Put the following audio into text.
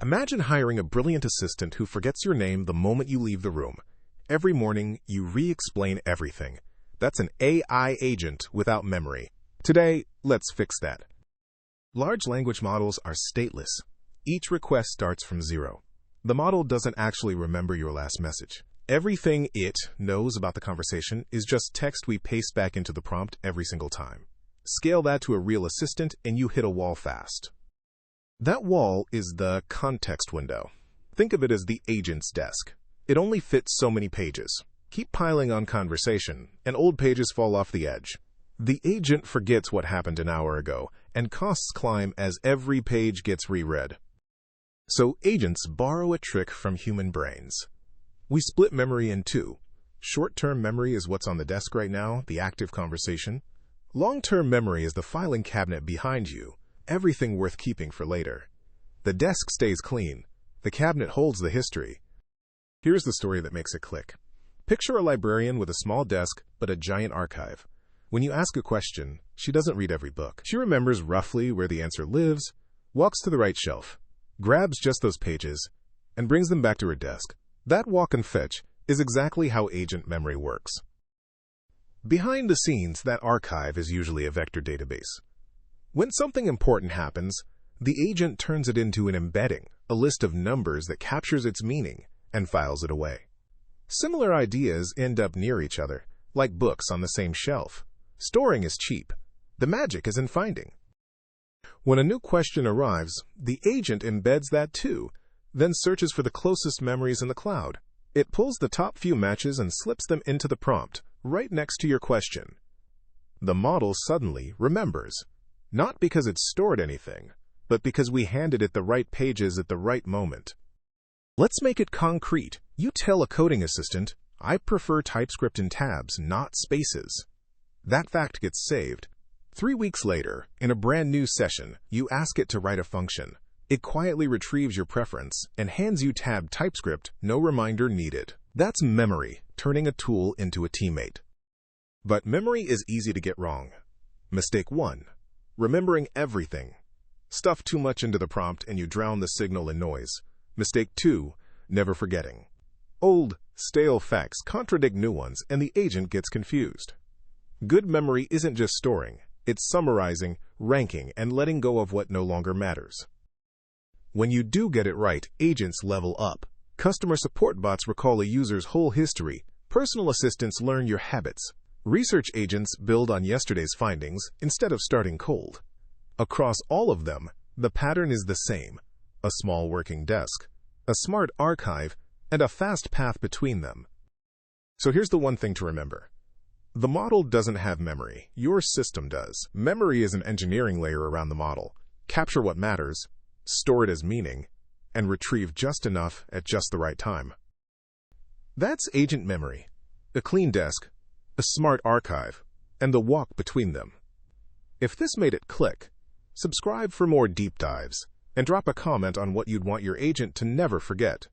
Imagine hiring a brilliant assistant who forgets your name the moment you leave the room. Every morning, you re-explain everything. That's an AI agent without memory. Today, let's fix that. Large language models are stateless. Each request starts from zero. The model doesn't actually remember your last message. Everything it knows about the conversation is just text we paste back into the prompt every single time. Scale that to a real assistant and you hit a wall fast. That wall is the context window. Think of it as the agent's desk. It only fits so many pages. Keep piling on conversation, and old pages fall off the edge. The agent forgets what happened an hour ago, and costs climb as every page gets reread. So agents borrow a trick from human brains. We split memory in two. Short-term memory is what's on the desk right now, the active conversation. Long-term memory is the filing cabinet behind you, everything worth keeping for later. The desk stays clean. The cabinet holds the history. Here's the story that makes it click. Picture a librarian with a small desk but a giant archive. When you ask a question, she doesn't read every book. She remembers roughly where the answer lives, walks to the right shelf, grabs just those pages, and brings them back to her desk. That walk and fetch is exactly how agent memory works. Behind the scenes, that archive is usually a vector database. When something important happens, the agent turns it into an embedding, a list of numbers that captures its meaning and files it away. Similar ideas end up near each other, like books on the same shelf. Storing is cheap. The magic is in finding. When a new question arrives, the agent embeds that too, then searches for the closest memories in the cloud. It pulls the top few matches and slips them into the prompt, right next to your question. The model suddenly remembers. Not because it stored anything, but because we handed it the right pages at the right moment. Let's make it concrete. You tell a coding assistant, I prefer TypeScript in tabs, not spaces. That fact gets saved. 3 weeks later, in a brand new session, you ask it to write a function. It quietly retrieves your preference and hands you tabbed TypeScript, no reminder needed. That's memory, turning a tool into a teammate. But memory is easy to get wrong. Mistake 1. Remembering everything. Stuff too much into the prompt and you drown the signal in noise. Mistake 2. Never forgetting. Old, stale facts contradict new ones and the agent gets confused. Good memory isn't just storing. It's summarizing, ranking, and letting go of what no longer matters. When you do get it right, agents level up. Customer support bots recall a user's whole history. Personal assistants learn your habits. Research agents build on yesterday's findings instead of starting cold. Across all of them, the pattern is the same: a small working desk, a smart archive, and a fast path between them. So here's the one thing to remember. The model doesn't have memory. Your system does. Memory is an engineering layer around the model. Capture what matters, store it as meaning, and retrieve just enough at just the right time. That's agent memory. A clean desk, a smart archive, and the walk between them. If this made it click, subscribe for more deep dives, and drop a comment on what you'd want your agent to never forget.